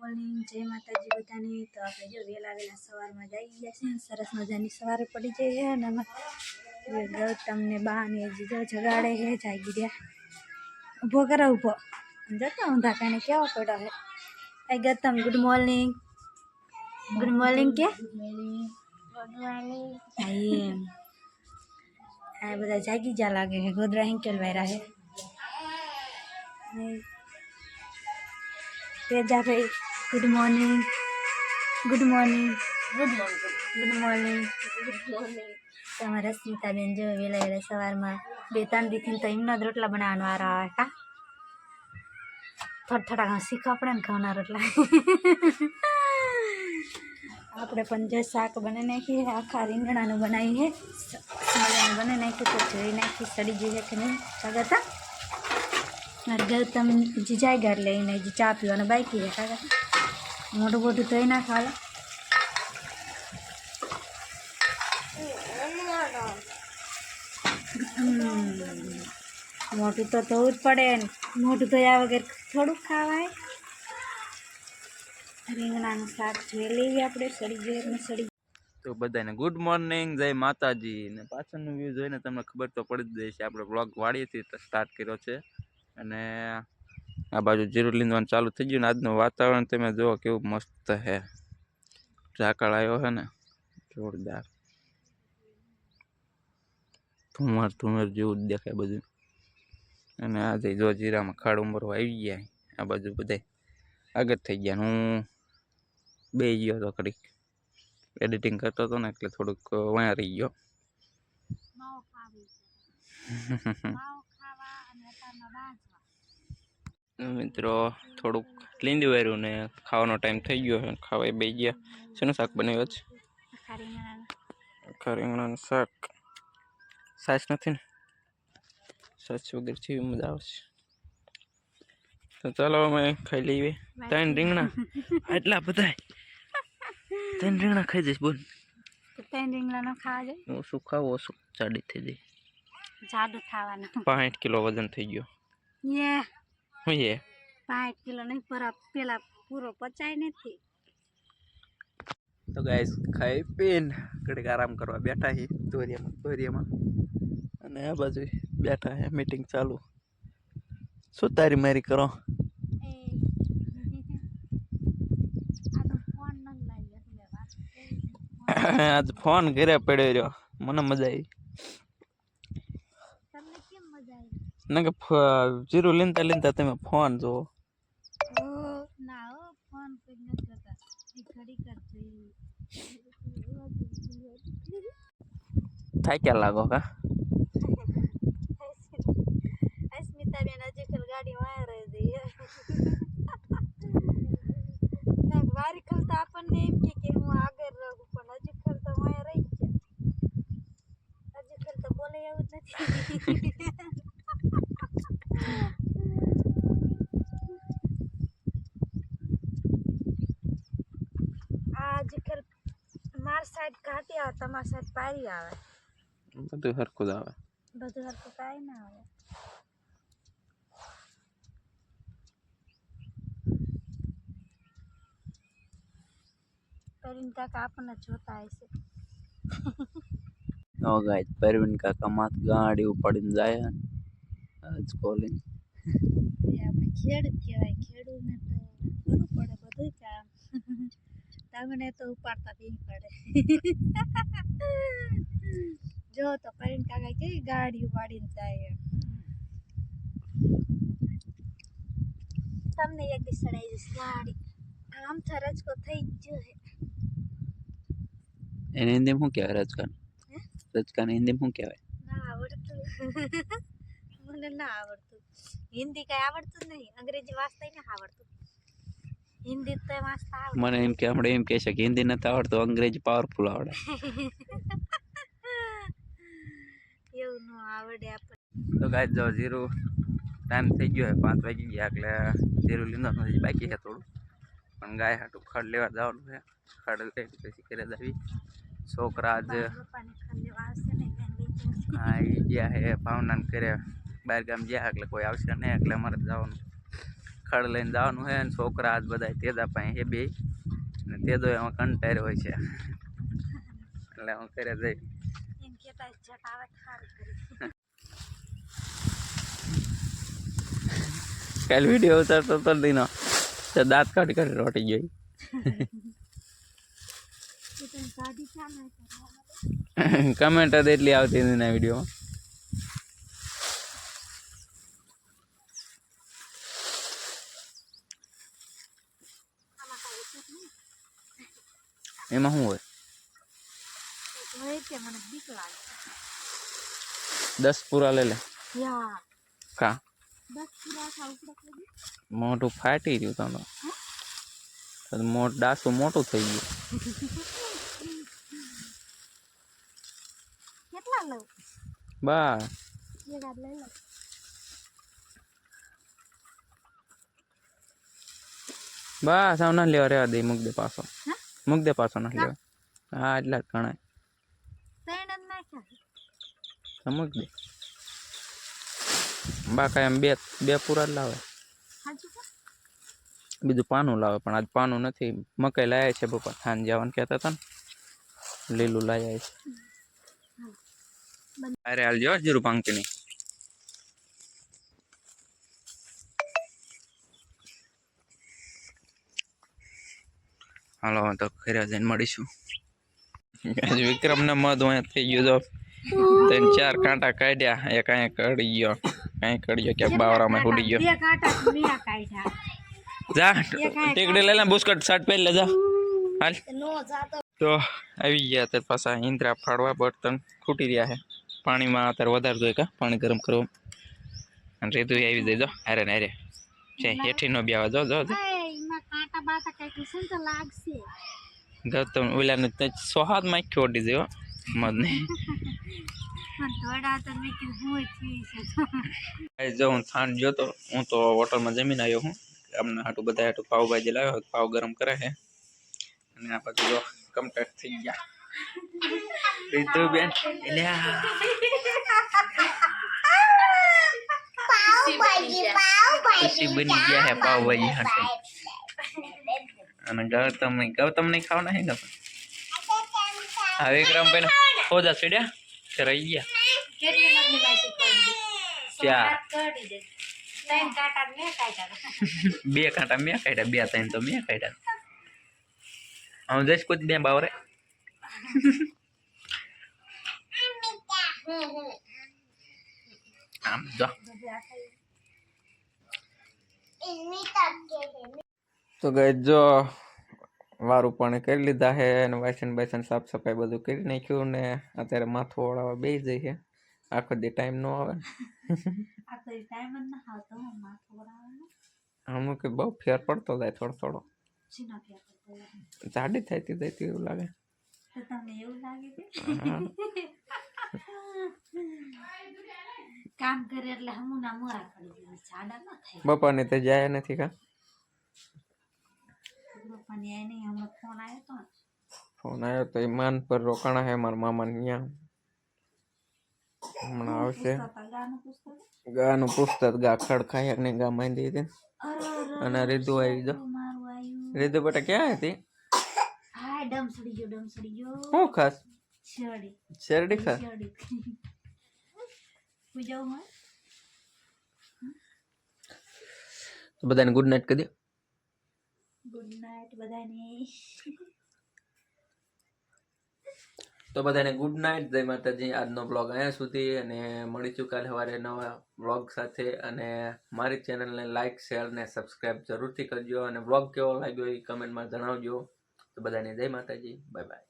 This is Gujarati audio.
મોર્નિંગ, જય માતાજી બધાને। તો આપણે જો વેલા સવારમાં જઈ ગયા છે, સરસ મજાની સવારે પડી જાય છે અને ગૌતમ ને બા ને જીજો જગાડે છે, જાગી રહ્યા। ઊભો કરો, ઊભો જતા ઊંધા કાને કેવો પડ્યો છે। આ Gautam good morning, good morning કે ગુડ મોર્નિંગ। એમ આ બધા જાગી જા લાગે છે, ગોદરા હિંકેલ વાયરા છે। तेजा भाई good morning, good morning, good morning, good morning, good morning. તમારા સ્મિતાબેન જો વેલા વેલા સવારમાં 2-3 દીથી તો એમના જ રોટલા બનાવવાનો વારો આવે કા થોડા શીખવા પડે ને ઘઉંના રોટલા। આપણે પણ જે શાક બનાવી નાખીએ આખા રીંગણાનું બનાવીએ બનાવી નાખ્યું તો જોઈ નાખી સડી જઈએ કે નહીં કાગતા ગૌતમ જીજાઈ ઘર લઈને જે ચા પીવાનું બાકી છે કાકા મોટું મોટું ધોઈ નાખવા મોટું તો ધોવું જ પડે ને મોટું ધોયા વગર થોડુંક ખાવાય। રીંગણાનું શાક જોઈ લઈએ આપણે સડી જઈએ ને સડી તો બધાને ગુડ મોર્નિંગ, જય માતાજી। ને પાછળનું વ્યૂ જોઈને તમને ખબર તો પડી જ જશે આપણે બ્લોગ વાડીએથી સ્ટાર્ટ કર્યો છે અને આ બાજુ જીરું લીંદવાનું ચાલુ થઈ ગયું ને આજનું વાતાવરણ તમે જુઓ કેવું મસ્ત છે, ઝાકળ આવ્યો છે ને જોરદાર, ધુમર ધુમર જેવું જ દેખાય બધું। અને આજે જો જીરામાં ખાડ ઉમરો આવી ગયા, આ બાજુ બધા આગળ થઈ ગયા। હું બે ગયો તો ઘડીક એડિટિંગ કરતો હતો ને એટલે થોડુંક વાયા રહી ગયો। મિત્રો થોડુંક લીંડી વાર્યું ને ખાવાનો ટાઈમ થઈ ગયો છે, ખાવા બે ગયા। શેનું શાક બનાવ્યું છે? આખા રીંગણાનું શાક। સાસ નથી ને? સાસ વગર છે મજા આવશે તો ચાલો અમે ખાઈ લઈએ। 3 રીંગણા એટલા બધા 3 રીંગણા ખાઈ જઈશ બોલ? 3 રીંગણાનો ખાવા જાય ઓછું ખાવું ઓછું જાડી થઈ જાય, જાડું ખાવાનું। 65 કિલો વજન થઈ ગયો। યે હું એ 65 કિલો નહીં પેલા પૂરો પચાય નથી। તો ગાઈસ ખાઈ પીને ઘડીક આરામ કરવા બેઠા છીએ દોરિયામાં અને આ બાજુ બેઠા છે મીટિંગ ચાલુ। શું તારી મારી કરો? આજ ફોન ઘરે પડ્યો રહ્યો, મને મજા આવી। તમને કેમ મજા આવી? ના કે જીરું લીંતા તમે ફોન જોવો? ના હો, ફોન કોઈ નથી કરતા, ઘડી કરતી થાક્યા લાગો કા? સ્મિતાબેન હજી કલ ગાડી વાયા રહી દઈએ ના વારી ખલતા આપણને એમ કે હું આગળ રહું પણ હજી ખલતા વાયા રહી ગયા, હજી ખલતા બોલે એવું જ નથી। આજકલ માર સાઈડ ઘાટી આવે, તમારી સાઈડ પારી આવે, બધું હરખું જ આવે, બધું હરખું કાંઈ ના આવે। પરવીન કાકા આપણને જોતા હશે। નો ગાઈસ પરવીન કાકા માથ ગાડી ઉપાડીને જાય આજ કોલિંગ આપણે ખેડૂત કહેવાય, ખેડૂતને તો કરવું પડે બધું કામ, તમને તો ઉપાડતા બી પડે। જો તો પરવીન કાકા કેવી ગાડી ઉપાડીને જાય, તમને એક દી સડાઈ જશે ગાડી। આમ તો રજકો થઈ ગયો છે। એને હિન્દી શું કહેવાય? રજકાને હિન્દી શું કહેવાય? ના આવડતું મને ના આવડતું, હિન્દી કઈ આવડતું જ નહીં, અંગ્રેજી વાંચતા ના આવડતું, હિન્દી તો વાંચતા આવડે। મને એમ કે આપણે એમ કહે છે કે હિન્દી નથી આવડતું, અંગ્રેજી પાવરફુલ આવડે। એવું ન આવડે આપણે। તો ગાઈસ જો જીરું ટાઈમ થઈ ગયો છે, 5 વાગી ગયા એટલે જીરું લીંદવાનું હજી બાકી છે થોડું, પણ ગાય હાટું ખડ લેવા જવાનું છે, ખડ લઈ પછી ઘરે આવી। છોકરા જ હા ગયા છે ભાવના ઘરે, બહાર ગામ ગયા એટલે કોઈ આવશે નહીં એટલે અમારે જવાનું। ખડ લઈને જવાનું છે ને છોકરા આજ બધા તેજા પાસે હે બે ને તેજો એમાં કંટાળ્યો હોય છે એટલે હું કરે જઈ એમ કહેતા જટ આવે ખારી કરી કાલ વિડીયો ઉતારતો તો દીનો તો દાંત કાઢી કાઢી રોટી ગઈ એ તો ગાડી ચાલે કમેન્ટ જ એટલી આવતી હતી ના વિડીયોમાં એમાં શું હોય હોય કે મને બીક લાગે 10 પૂરા લઈ લે યા કા 10 પૂરા થા ઉપડા કરી મોટું ફાટી ગયું તો ડાસું મોટું થઈ ગયું કેટલા લઉં બસ એડા લઈ લો બસ આવ ના લેવા રેવા દે મૂક દે પાછો ના લેવા હા એટલા જ ગણાય ત્રણ જ નાખ્યા સમજ દે બાકા એમ બે પૂરા જ લાવે હાજી બીજું પાનું લાવે પણ આજ પાનું નથી મકાઈ લાયા છે બપોર ખાન જવાનું કહેતા હતા ને લીલું લાયા છે અરે હાલ જો જીરું પાંકીની હાલો તો ઘરે જઈને મળીશું વિક્રમ ને મધ થઈ ગયું તો 4 કાંટા કાઢ્યા એક અહીંયા કડી ગયો ક્યાંક બાવરામાં ઉડી ગયો બે કાંટા મેં કાઢ્યા જા ટીકડી લઈ લે બુસ્કટ શર્ટ પહેરી લે જા હાલ નો જાતો તો આવી ગયા ત્યારે પાછા ઈંદરા ફાડવા બર્તન ખૂટી રહ્યા છે પાણીમાં અત્યારે વધારે જોઈએ કા પાણી ગરમ કરવું અને રેતું આવી જાય જો અરે ને અરે છે હેઠી નો બેવા જો એમાં કાંટા બાટા કઈ કિસન તો લાગશે ગૌતમ ઓલાને સોહાદ માં ખોટી દેવો મધને થોડા તો મેં કીધું હું થઈ છે જો હું થાન જોતો હું તો હોટલમાં જમીને આવ્યો હું અમને હાટું બધા હાટું પાવભાજી લાવ્યો પાવ ગરમ કરે છે અને આ પછી જો કમ્પ્લીટ થઈ ગયા રીતુ બેન ખુશી બની ગયા હે પાવભાજી હાટે અને ગૌતમ નહીં ખાવાના હે ને હા વિક્રમ ભાઈ હોજા સીડ્યા તે રહી ગયા કેટલી મગની બાકી કરી ચાર કરી દે ત્રણ કાંટા મેં કાઢ્યા 2 કાંટા મેં કાઢ્યા 2 3 તો મેં કાઢ્યા હું જઈશ કુછ બે બાવરે આમ જો તો ગઈ જો વારું પાણી કરી લીધા હે અને વાસણ સાફ સફાઈ બધું કરી નાખ્યું ને અત્યારે માથું ઓળાવા બેસી જઈ છે આખો દી ટાઈમ ન આવે આ તો ટાઈમ જ ના આવતો માથું ઓળાવવાનો અમુક બહુ ફેર પડતો જાય થોડો ચીના ફેર પડતો જાડી થતી જતી એવું લાગે તો તમને એવું લાગે કે કામ કરે એટલે હમુના મોરા પડી જાય જાડા ન થાય બપાને તો જાય નથી કા પપ્પાની આઈ નહીં હમણાં ફોન આવ્યો તો તો એ માન પર રોકાણા હે મારા મામા ત્યાં હમણાં આવશે ગાનું પુસ્તક ગા ખડ ખાય ને ગા માંડી હતી અને રીતુ આવી જો રીતુ બેટા ક્યાં હતી હા ડમસડી ગયો શું ખાસ શેરડી ખાસ પૂજાવું હોય તો બધાને ગુડ નાઇટ કહી દે ગુડ નાઇટ બધાને તો બધાને ગુડ નાઇટ જય માતાજી આજનો બ્લોગ અહીંયા સુધી અને મળીશું કાલે સવારે નવા બ્લોગ સાથે અને મારી ચેનલને લાઇક શેર ને સબસ્ક્રાઈબ જરૂરથી કરજો અને બ્લોગ કેવો લાગ્યો એ કમેન્ટમાં જણાવજો તો બધાને જય માતાજી બાય બાય